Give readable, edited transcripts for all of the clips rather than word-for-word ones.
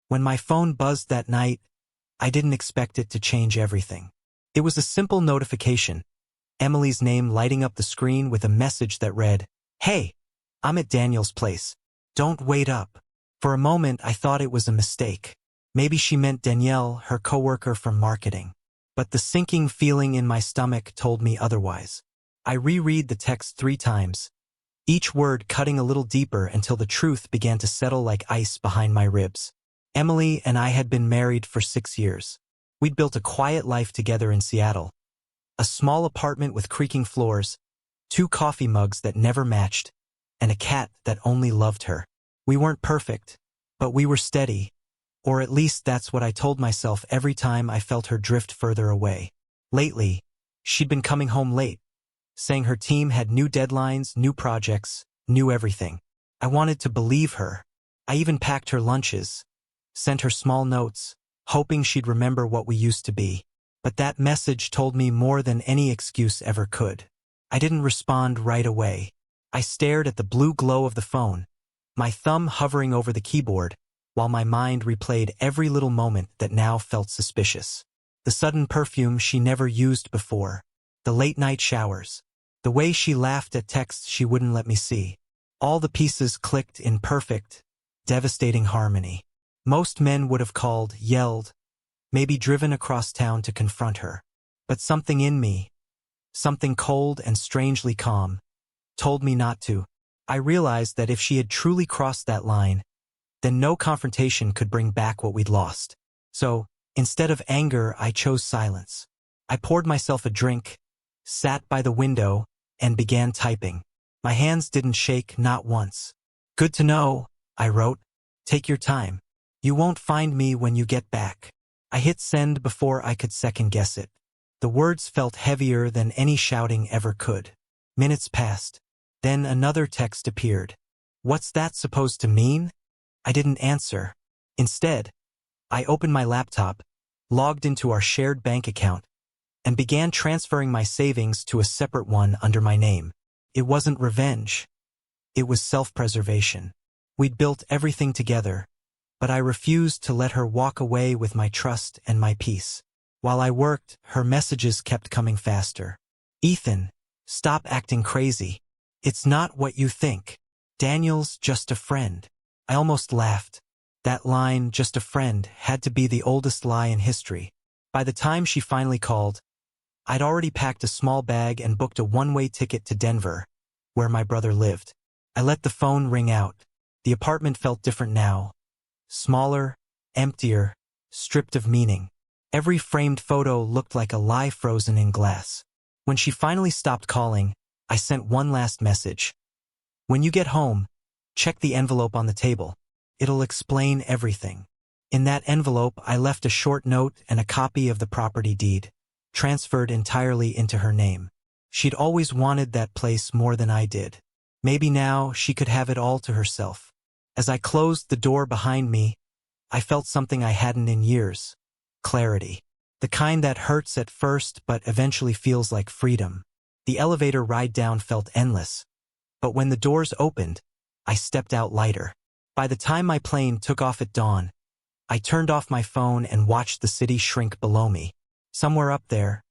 When my phone buzzed that night, I didn't expect it to change everything. It was a simple notification, Emily's name lighting up the screen with a message that read, "Hey, I'm at Daniel's place. Don't wait up." For a moment, I thought it was a mistake. Maybe she meant Danielle, her coworker from marketing. But the sinking feeling in my stomach told me otherwise. I reread the text 3 times, each word cutting a little deeper until the truth began to settle like ice behind my ribs. Emily and I had been married for 6 years. We'd built a quiet life together in Seattle. A small apartment with creaking floors, 2 coffee mugs that never matched, and a cat that only loved her. We weren't perfect, but we were steady. Or at least that's what I told myself every time I felt her drift further away. Lately, she'd been coming home late, saying her team had new deadlines, new projects, new everything. I wanted to believe her. I even packed her lunches, sent her small notes, hoping she'd remember what we used to be. But that message told me more than any excuse ever could. I didn't respond right away. I stared at the blue glow of the phone, my thumb hovering over the keyboard, while my mind replayed every little moment that now felt suspicious. The sudden perfume she never used before, the late-night showers, the way she laughed at texts she wouldn't let me see. All the pieces clicked in perfect, devastating harmony. Most men would have called, yelled, maybe driven across town to confront her. But something in me, something cold and strangely calm, told me not to. I realized that if she had truly crossed that line, then no confrontation could bring back what we'd lost. So, instead of anger, I chose silence. I poured myself a drink, sat by the window, and began typing. My hands didn't shake, not once. "Good to know," I wrote. "Take your time. You won't find me when you get back." I hit send before I could second-guess it. The words felt heavier than any shouting ever could. Minutes passed. Then another text appeared. "What's that supposed to mean?" I didn't answer. Instead, I opened my laptop, logged into our shared bank account, and began transferring my savings to a separate one under my name. It wasn't revenge. It was self-preservation. We'd built everything together, but I refused to let her walk away with my trust and my peace. While I worked, her messages kept coming faster. "Ethan, stop acting crazy. It's not what you think. Daniel's just a friend." I almost laughed. That line, "just a friend," had to be the oldest lie in history. By the time she finally called, I'd already packed a small bag and booked a one-way ticket to Denver, where my brother lived. I let the phone ring out. The apartment felt different now. Smaller, emptier, stripped of meaning. Every framed photo looked like a lie frozen in glass. When she finally stopped calling, I sent one last message. "When you get home, check the envelope on the table. It'll explain everything." In that envelope, I left a short note and a copy of the property deed, transferred entirely into her name. She'd always wanted that place more than I did. Maybe now she could have it all to herself. As I closed the door behind me, I felt something I hadn't in years. Clarity. The kind that hurts at first but eventually feels like freedom. The elevator ride down felt endless, but when the doors opened, I stepped out lighter. By the time my plane took off at dawn, I turned off my phone and watched the city shrink below me. Somewhere up there,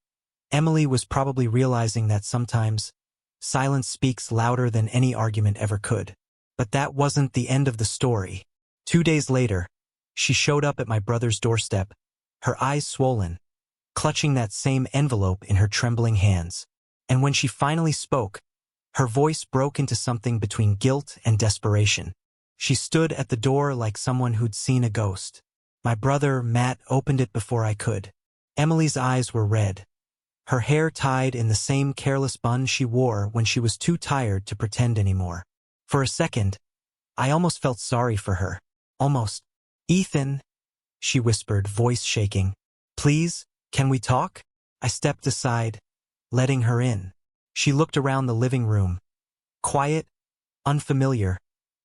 Emily was probably realizing that sometimes silence speaks louder than any argument ever could. But that wasn't the end of the story. 2 days later, she showed up at my brother's doorstep, her eyes swollen, clutching that same envelope in her trembling hands. And when she finally spoke, her voice broke into something between guilt and desperation. She stood at the door like someone who'd seen a ghost. My brother, Matt, opened it before I could. Emily's eyes were red, her hair tied in the same careless bun she wore when she was too tired to pretend anymore. For a second, I almost felt sorry for her. Almost. "Ethan," she whispered, voice shaking. "Please, can we talk?" I stepped aside, letting her in. She looked around the living room. Quiet, unfamiliar,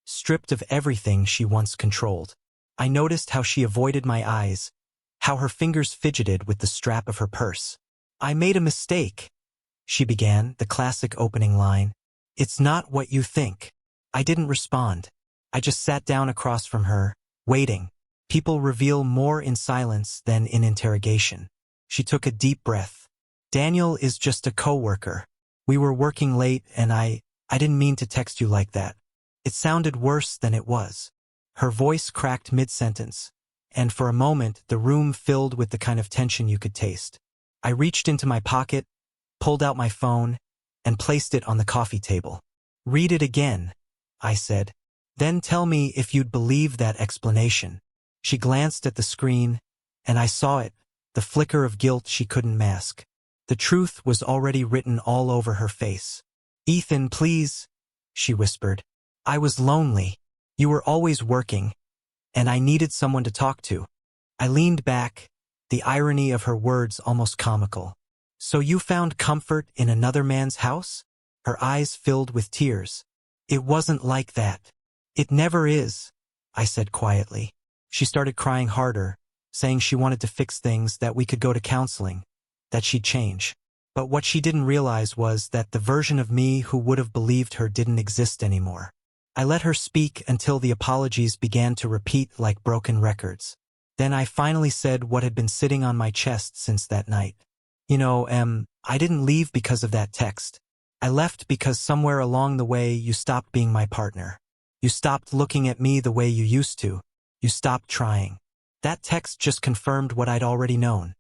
stripped of everything she once controlled. I noticed how she avoided my eyes, how her fingers fidgeted with the strap of her purse. "I made a mistake," she began, the classic opening line. "It's not what you think." I didn't respond. I just sat down across from her, waiting, People reveal more in silence than in interrogation. She took a deep breath. Daniel is just a coworker. We were working late and I didn't mean to text you like that. It sounded worse than it was. Her voice cracked mid-sentence, and for a moment the room filled with the kind of tension you could taste. I reached into my pocket, pulled out my phone, and placed it on the coffee table. "Read it again," I said. "Then tell me if you'd believe that explanation." She glanced at the screen, and I saw it, the flicker of guilt she couldn't mask. The truth was already written all over her face. "Ethan, please," she whispered. "I was lonely. You were always working, and I needed someone to talk to." I leaned back, the irony of her words almost comical. "So you found comfort in another man's house?" Her eyes filled with tears. "It wasn't like that. It never is," I said quietly. She started crying harder, saying she wanted to fix things, that we could go to counseling, that she'd change. But what she didn't realize was that the version of me who would have believed her didn't exist anymore. I let her speak until the apologies began to repeat like broken records. Then I finally said what had been sitting on my chest since that night. I didn't leave because of that text. I left because somewhere along the way you stopped being my partner. You stopped looking at me the way you used to. You stopped trying. That text just confirmed what I'd already known.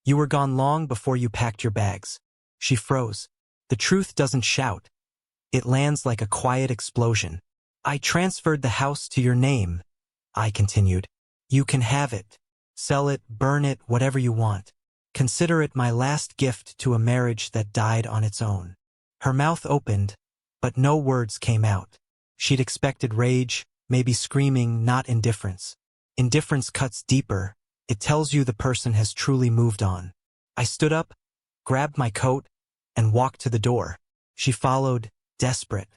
You were gone long before you packed your bags." She froze. "The truth doesn't shout. It lands like a quiet explosion." "I transferred the house to your name," I continued. "You can have it. Sell it, burn it, whatever you want. Consider it my last gift to a marriage that died on its own." Her mouth opened, but no words came out. She'd expected rage, maybe screaming, not indifference. Indifference cuts deeper. It tells you the person has truly moved on. I stood up, grabbed my coat, and walked to the door. She followed, desperate.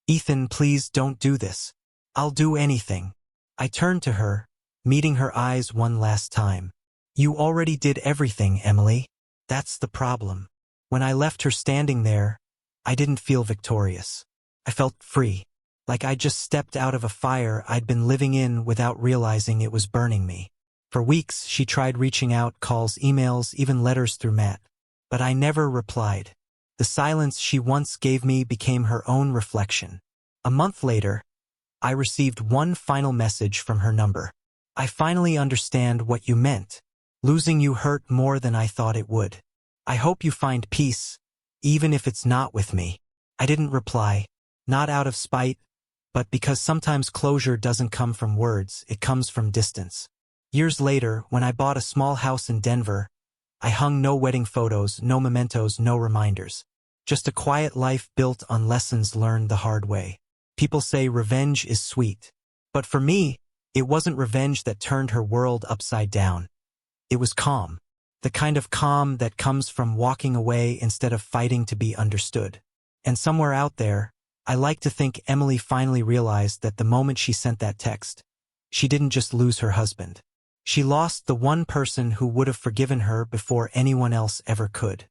"Ethan, please don't do this. I'll do anything." I turned to her, meeting her eyes one last time. "You already did everything, Emily. That's the problem." When I left her standing there, I didn't feel victorious. I felt free, like I'd just stepped out of a fire I'd been living in without realizing it was burning me. For weeks, she tried reaching out, calls, emails, even letters through Matt. But I never replied. The silence she once gave me became her own reflection. A month later, I received one final message from her number. "I finally understand what you meant. Losing you hurt more than I thought it would. I hope you find peace, even if it's not with me." I didn't reply, not out of spite, but because sometimes closure doesn't come from words, it comes from distance. Years later, when I bought a small house in Denver, I hung no wedding photos, no mementos, no reminders. Just a quiet life built on lessons learned the hard way. People say revenge is sweet. But for me, it wasn't revenge that turned her world upside down. It was calm. The kind of calm that comes from walking away instead of fighting to be understood. And somewhere out there, I like to think Emily finally realized that the moment she sent that text, she didn't just lose her husband. She lost the one person who would have forgiven her before anyone else ever could.